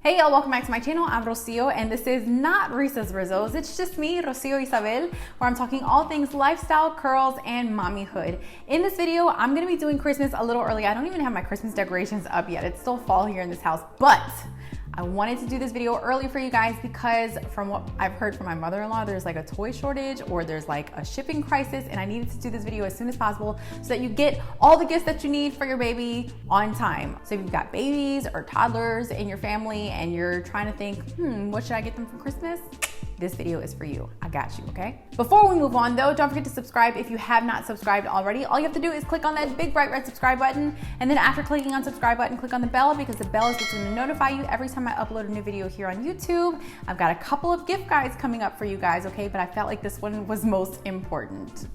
Hey y'all, welcome back to my channel. I'm Rocio, and this is not Risa's Rizzos. It's just me, Rocio Isabel, where I'm talking all things lifestyle, curls, and mommyhood. In this video, I'm gonna be doing Christmas a little early. I don't even have my Christmas decorations up yet. It's still fall here in this house, but I wanted to do this video early for you guys because from what I've heard from my mother-in-law, there's like a toy shortage or there's like a shipping crisis, and I needed to do this video as soon as possible so that you get all the gifts that you need for your baby on time. So if you've got babies or toddlers in your family and you're trying to think, what should I get them for Christmas? This video is for you. I got you, okay? Before we move on though, don't forget to subscribe if you have not subscribed already. All you have to do is click on that big bright red subscribe button, and then after clicking on subscribe button, click on the bell, because the bell is just gonna notify you every time I upload a new video here on YouTube. I've got a couple of gift guides coming up for you guys, okay? But I felt like this one was most important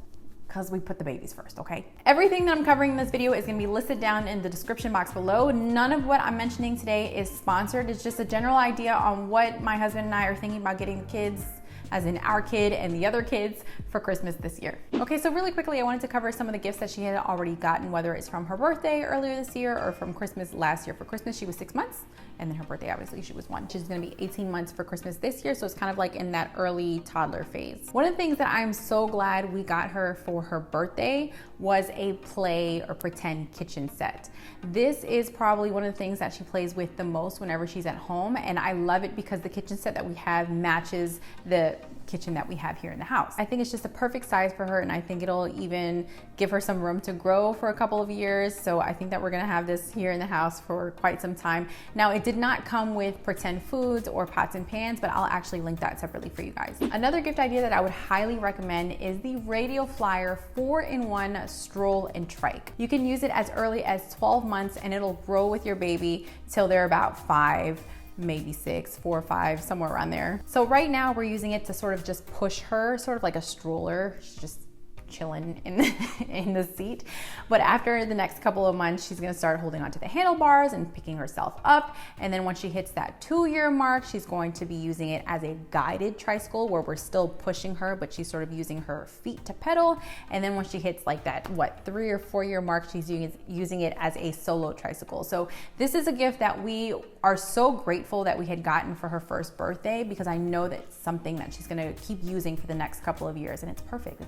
because we put the babies first, okay? Everything that I'm covering in this video is gonna be listed down in the description box below. None of what I'm mentioning today is sponsored. It's just a general idea on what my husband and I are thinking about getting the kids, as in our kid and the other kids, for Christmas this year. Okay, so really quickly, I wanted to cover some of the gifts that she had already gotten, whether it's from her birthday earlier this year or from Christmas last year. For Christmas, she was 6 months, and then her birthday, obviously, she was 1. She's gonna be 18 months for Christmas this year, so it's kind of like in that early toddler phase. One of the things that I'm so glad we got her for her birthday was a play or pretend kitchen set. This is probably one of the things that she plays with the most whenever she's at home, and I love it because the kitchen set that we have matches the kitchen that we have here in the house. I think it's just a perfect size for her, and I think it'll even give her some room to grow for a couple of years. So I think that we're gonna have this here in the house for quite some time. Now, it did not come with pretend foods or pots and pans, but I'll actually link that separately for you guys. Another gift idea that I would highly recommend is the Radio Flyer 4-in-1 stroll and trike. You can use it as early as 12 months and it'll grow with your baby till they're about 5, maybe 6, 4 or 5, somewhere around there. So right now we're using it to sort of just push her, sort of like a stroller. She's just chilling in the seat. But after the next couple of months, she's gonna start holding onto the handlebars and picking herself up. And then once she hits that 2-year mark, she's going to be using it as a guided tricycle where we're still pushing her, but she's sort of using her feet to pedal. And then once she hits like that, 3 or 4-year mark, she's using it as a solo tricycle. So this is a gift that we are so grateful that we had gotten for her first birthday, because I know that it's something that she's gonna keep using for the next couple of years, and it's perfect.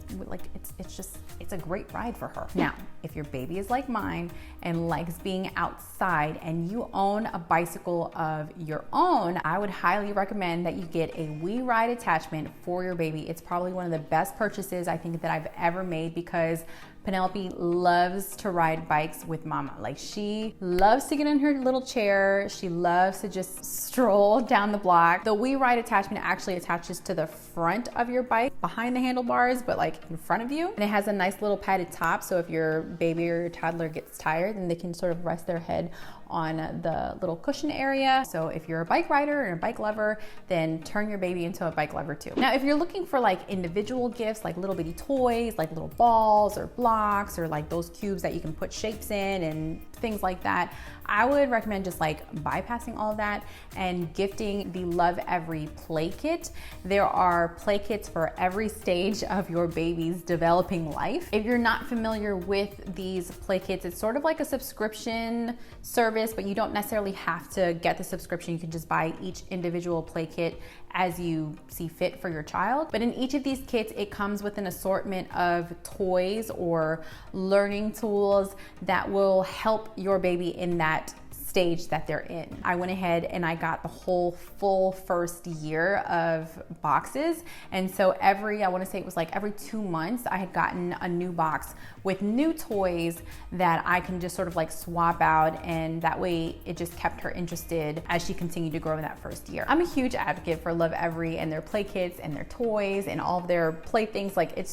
It's a great ride for her. Now, if your baby is like mine and likes being outside and you own a bicycle of your own, I would highly recommend that you get a We Ride attachment for your baby. It's probably one of the best purchases I think that I've ever made, because Penelope loves to ride bikes with mama. Like, she loves to get in her little chair. She loves to just stroll down the block. The We Ride attachment actually attaches to the front of your bike, behind the handlebars, but like in front of you. And it has a nice little padded top, so if your baby or your toddler gets tired, then they can sort of rest their head on the little cushion area. So if you're a bike rider and a bike lover, then turn your baby into a bike lover too. Now, if you're looking for like individual gifts, like little bitty toys, like little balls or blocks, or like those cubes that you can put shapes in and things like that, I would recommend just like bypassing all of that and gifting the Love Every play kit. There are play kits for every stage of your baby's developing life. If you're not familiar with these play kits, it's sort of like a subscription service, but you don't necessarily have to get the subscription. You can just buy each individual play kit as you see fit for your child. But in each of these kits, it comes with an assortment of toys or learning tools that will help your baby in that stage that they're in. I went ahead and I got the whole full first year of boxes. And so I want to say it was like every 2 months, I had gotten a new box with new toys that I can just sort of like swap out. And that way it just kept her interested as she continued to grow in that first year. I'm a huge advocate for Love Every and their play kits and their toys and all of their playthings. Like,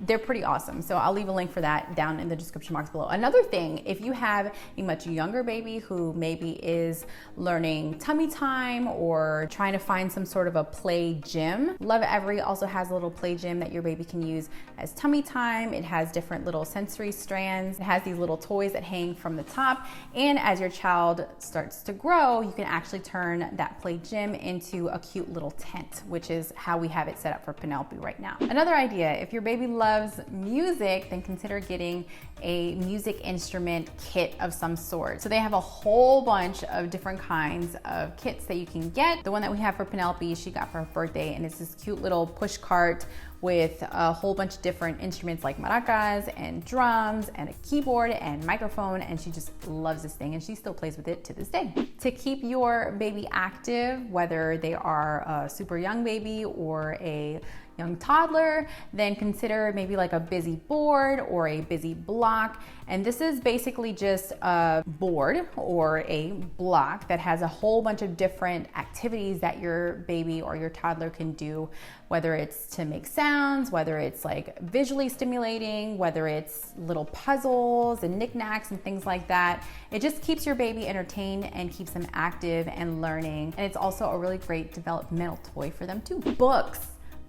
they're pretty awesome. So I'll leave a link for that down in the description box below. Another thing, if you have a much younger baby who maybe is learning tummy time or trying to find some sort of a play gym, Love Every also has a little play gym that your baby can use as tummy time. It has different little sensory strands. It has these little toys that hang from the top. And as your child starts to grow, you can actually turn that play gym into a cute little tent, which is how we have it set up for Penelope right now. Another idea, if your baby loves loves music, then consider getting a music instrument kit of some sort. So they have a whole bunch of different kinds of kits that you can get. The one that we have for Penelope, she got for her birthday, and it's this cute little push cart with a whole bunch of different instruments like maracas and drums and a keyboard and microphone, and she just loves this thing and she still plays with it to this day. To keep your baby active, whether they are a super young baby or a young toddler, then consider maybe like a busy board or a busy block. And this is basically just a board or a block that has a whole bunch of different activities that your baby or your toddler can do, whether it's to make sounds, whether it's like visually stimulating, whether it's little puzzles and knickknacks and things like that. It just keeps your baby entertained and keeps them active and learning. And it's also a really great developmental toy for them too. Books.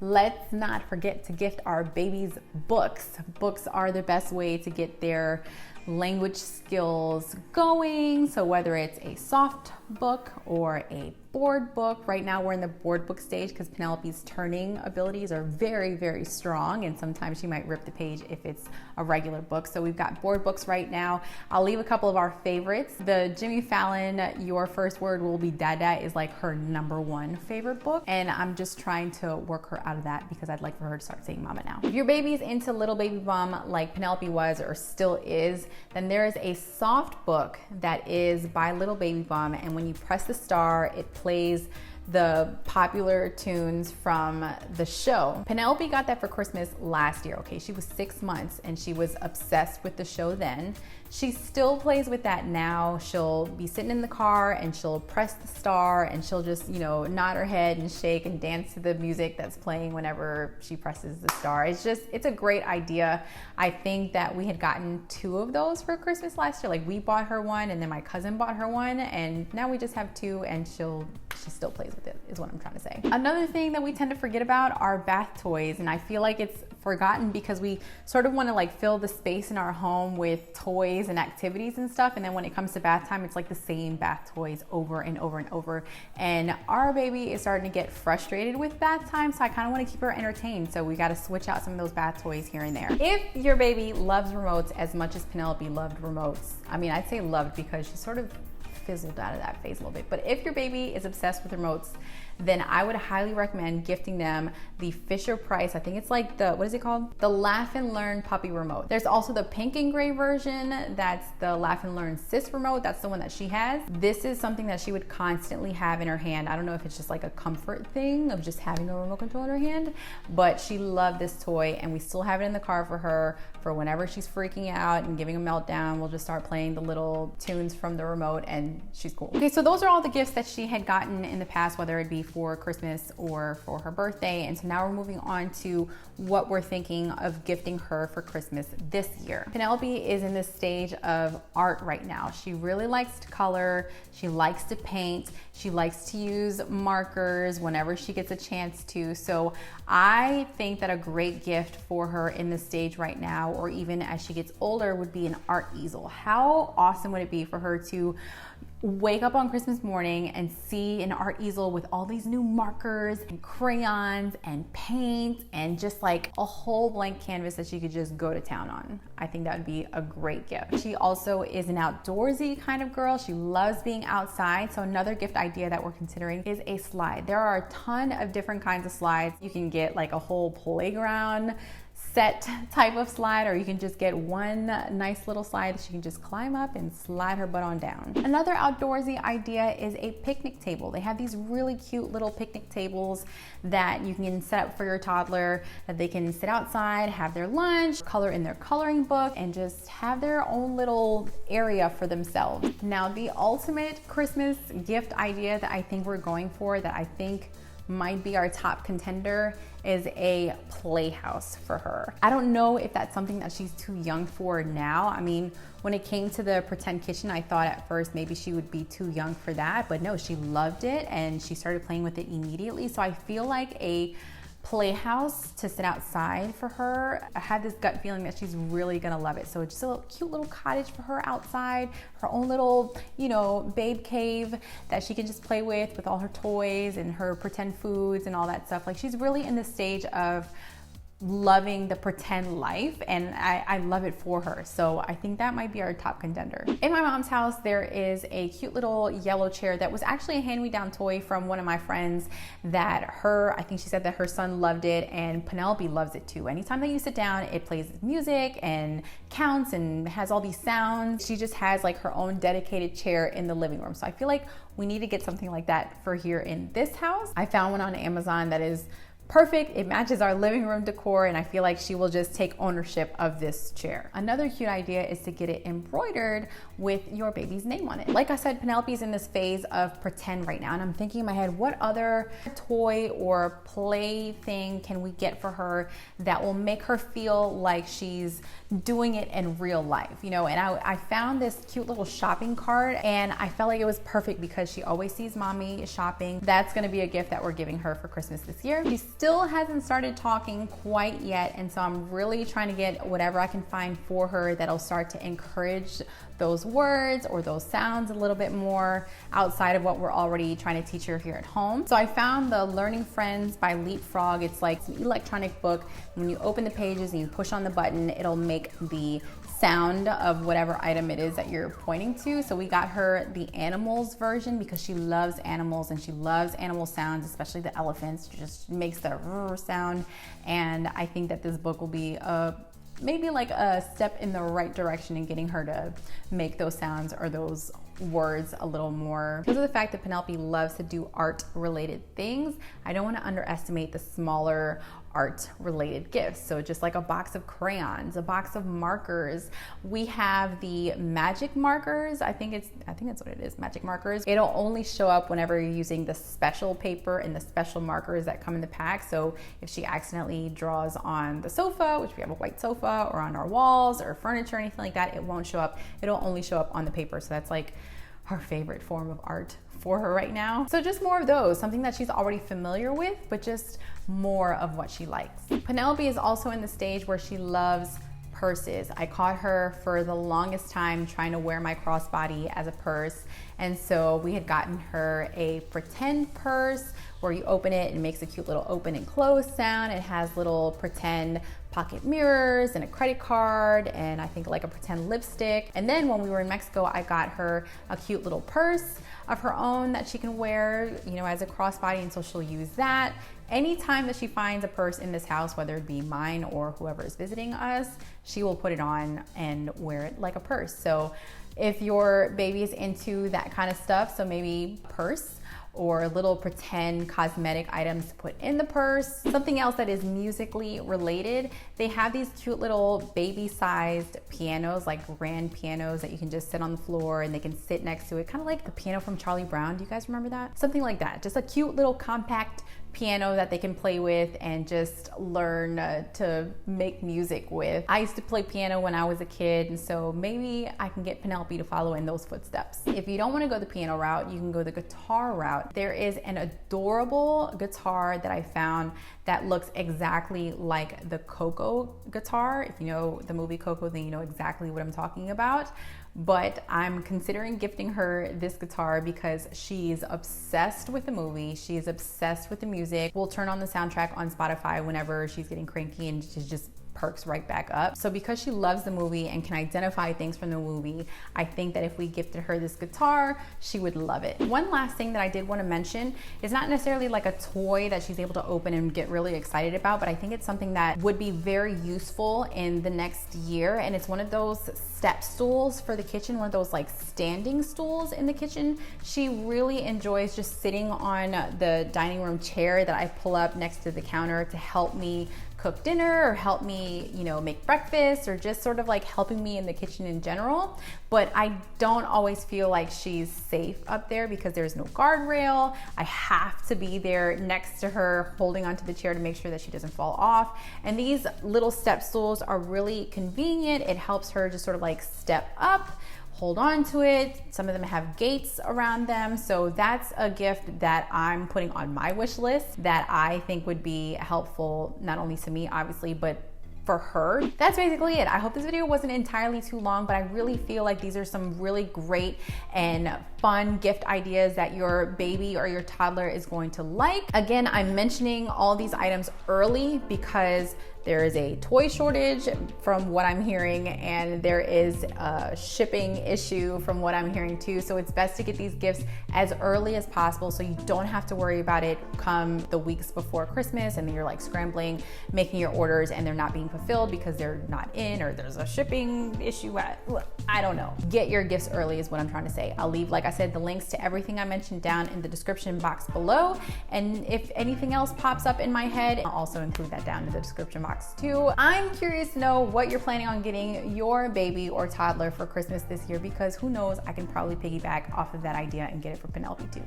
Let's not forget to gift our babies books. Books are the best way to get their language skills going. So whether it's a soft book or a board book, right now we're in the board book stage because Penelope's turning abilities are very, very strong, and sometimes she might rip the page if it's a regular book. So we've got board books right now. I'll leave a couple of our favorites. The Jimmy Fallon Your First Word Will Be Dada is like her #1 favorite book, and I'm just trying to work her out of that because I'd like for her to start saying mama now. If your baby's into Little Baby Bum like Penelope was or still is, then there is a soft book that is by Little Baby Bum, and when you press the star, it plays the popular tunes from the show. Penelope got that for Christmas last year, okay? She was 6 months and she was obsessed with the show then. She still plays with that now. She'll be sitting in the car and she'll press the star and she'll just, nod her head and shake and dance to the music that's playing whenever she presses the star. It's a great idea. I think that we had gotten 2 of those for Christmas last year. Like we bought her one and then my cousin bought her one, and now we just have 2 and she still plays with it, is what I'm trying to say. Another thing that we tend to forget about are bath toys, and I feel like it's forgotten because we sort of want to like fill the space in our home with toys and activities and stuff, and then when it comes to bath time, it's like the same bath toys over and over and over, and our baby is starting to get frustrated with bath time, so I kind of want to keep her entertained, so we got to switch out some of those bath toys here and there. If your baby loves remotes as much as Penelope loved remotes, I mean, I'd say loved because she sort of fizzled out of that phase a little bit. But if your baby is obsessed with remotes, then I would highly recommend gifting them the Fisher Price. I think it's like what is it called? The Laugh and Learn Puppy Remote. There's also the pink and gray version. That's the Laugh and Learn Sis Remote. That's the one that she has. This is something that she would constantly have in her hand. I don't know if it's just like a comfort thing of just having a remote control in her hand, but she loved this toy, and we still have it in the car for her for whenever she's freaking out and giving a meltdown. We'll just start playing the little tunes from the remote and she's cool. Okay, so those are all the gifts that she had gotten in the past, whether it be for Christmas or for her birthday. And so now we're moving on to what we're thinking of gifting her for Christmas this year. Penelope is in this stage of art right now. She really likes to color. She likes to paint. She likes to use markers whenever she gets a chance to. So I think that a great gift for her in this stage right now, or even as she gets older, would be an art easel. How awesome would it be for her to wake up on Christmas morning and see an art easel with all these new markers and crayons and paint and just like a whole blank canvas that she could just go to town on. I think that would be a great gift. She also is an outdoorsy kind of girl. She loves being outside. So another gift idea that we're considering is a slide. There are a ton of different kinds of slides. You can get like a whole playground set type of slide, or you can just get one nice little slide that she can just climb up and slide her butt on down. Another outdoorsy idea is a picnic table. They have these really cute little picnic tables that you can set up for your toddler, that they can sit outside, have their lunch, color in their coloring book, and just have their own little area for themselves. Now, the ultimate Christmas gift idea that I think we're going for, that I think might be our top contender, is a playhouse for her. I don't know if that's something that she's too young for now. I mean, when it came to the pretend kitchen, I thought at first maybe she would be too young for that, but no, she loved it and she started playing with it immediately. So I feel like a playhouse to sit outside for her, I had this gut feeling that she's really gonna love it. So it's just a cute little cottage for her outside, her own little, babe cave that she can just play with all her toys and her pretend foods and all that stuff. Like, she's really in the stage of loving the pretend life, and I love it for her. So I think that might be our top contender. In my mom's house, there is a cute little yellow chair that was actually a hand-me-down toy from one of my friends that I think she said that her son loved it, and Penelope loves it too. Anytime that you sit down, it plays music and counts and has all these sounds. She just has like her own dedicated chair in the living room. So I feel like we need to get something like that for here in this house. I found one on Amazon that is perfect. It matches our living room decor, and I feel like she will just take ownership of this chair. Another cute idea is to get it embroidered with your baby's name on it. Like I said, Penelope's in this phase of pretend right now, and I'm thinking in my head, what other toy or play thing can we get for her that will make her feel like she's doing it in real life, you know? And I found this cute little shopping cart, and I felt like it was perfect because she always sees mommy shopping. That's gonna be a gift that we're giving her for Christmas this year. She still hasn't started talking quite yet, and so I'm really trying to get whatever I can find for her that'll start to encourage those words or those sounds a little bit more outside of what we're already trying to teach her here at home. So I found the Learning Friends by Leapfrog. It's like an electronic book. When you open the pages and you push on the button, it'll make the sound of whatever item it is that you're pointing to. So we got her the animals version because she loves animals and she loves animal sounds, especially the elephants. It just makes the sound. And I think that this book will be maybe like a step in the right direction in getting her to make those sounds or those words a little more. Because of the fact that Penelope loves to do art related things, I don't want to underestimate the smaller art related gifts. So just like a box of crayons, a box of markers. We have the magic markers. I think that's what it is, magic markers. It'll only show up whenever you're using the special paper and the special markers that come in the pack. So if she accidentally draws on the sofa, which we have a white sofa, or on our walls or furniture or anything like that, it won't show up. It'll only show up on the paper. So that's like her favorite form of art for her right now. So just more of those, something that she's already familiar with, but just more of what she likes. Penelope is also in the stage where she loves purses. I caught her for the longest time trying to wear my crossbody as a purse. And so we had gotten her a pretend purse where you open it and it makes a cute little open and close sound. It has little pretend pocket mirrors and a credit card and I think like a pretend lipstick. And then when we were in Mexico, I got her a cute little purse of her own that she can wear, you know, as a crossbody, and so she'll use that. Anytime that she finds a purse in this house, whether it be mine or whoever is visiting us, she will put it on and wear it like a purse. So if your baby is into that kind of stuff, so maybe purse or little pretend cosmetic items to put in the purse. Something else that is musically related, they have these cute little baby-sized pianos, like grand pianos that you can just sit on the floor and they can sit next to it, kind of like the piano from Charlie Brown. Do you guys remember that? Something like that. Just a cute little compact piano that they can play with and just learn to make music with. I used to play piano when I was a kid, and so maybe I can get Penelope to follow in those footsteps. If you don't want to go the piano route, you can go the guitar route. There is an adorable guitar that I found that looks exactly like the Coco guitar. If you know the movie Coco, then you know exactly what I'm talking about. But I'm considering gifting her this guitar because she's obsessed with the movie. She's obsessed with the music. We'll turn on the soundtrack on Spotify whenever she's getting cranky and she's just perks right back up. So because she loves the movie and can identify things from the movie, I think that if we gifted her this guitar, she would love it. One last thing that I did want to mention is not necessarily like a toy that she's able to open and get really excited about, but I think it's something that would be very useful in the next year. And it's one of those step stools for the kitchen, one of those like standing stools in the kitchen. She really enjoys just sitting on the dining room chair that I pull up next to the counter to help me cook dinner or help me, you know, make breakfast or just sort of like helping me in the kitchen in general. But I don't always feel like she's safe up there because there's no guardrail. I have to be there next to her holding onto the chair to make sure that she doesn't fall off. And these little step stools are really convenient. It helps her just sort of like step up, hold on to it. Some of them have gates around them. So that's a gift that I'm putting on my wish list that I think would be helpful, not only to me, obviously, but for her. That's basically it. I hope this video wasn't entirely too long, but I really feel like these are some really great and fun gift ideas that your baby or your toddler is going to like. Again, I'm mentioning all these items early because there is a toy shortage from what I'm hearing, and there is a shipping issue from what I'm hearing too. So it's best to get these gifts as early as possible so you don't have to worry about it come the weeks before Christmas, and then you're like scrambling, making your orders, and they're not being fulfilled because they're not in, or there's a shipping issue. I don't know. Get your gifts early is what I'm trying to say. I'll leave, like I said, the links to everything I mentioned down in the description box below. And if anything else pops up in my head, I'll also include that down in the description box too. I'm curious to know what you're planning on getting your baby or toddler for Christmas this year, because who knows, I can probably piggyback off of that idea and get it for Penelope too.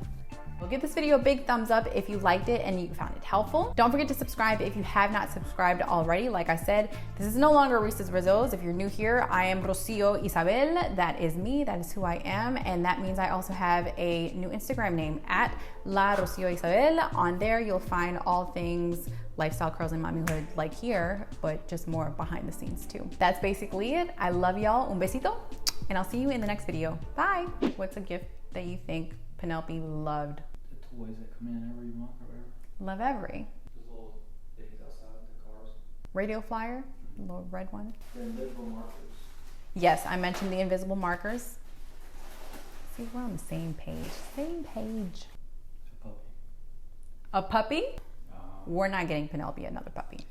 Well, give this video a big thumbs up if you liked it and you found it helpful. Don't forget to subscribe if you have not subscribed already. Like I said, this is no longer Reese's Rizos. If you're new here, I am Rocio Isabel. That is me. That is who I am. And that means I also have a new Instagram name, at La Rocio Isabel. On there, you'll find all things lifestyle, curls, and mommyhood like here, but just more behind the scenes too. That's basically it. I love y'all. Un besito. And I'll see you in the next video. Bye. What's a gift that you think Penelope loved? Toys that come in every month or whatever. Love every. Those little things outside the cars. Radio flyer, the little red one. The invisible markers. Yes, I mentioned the invisible markers. See, we're on the same page. Same page. A puppy. A puppy? We're not getting Penelope another puppy.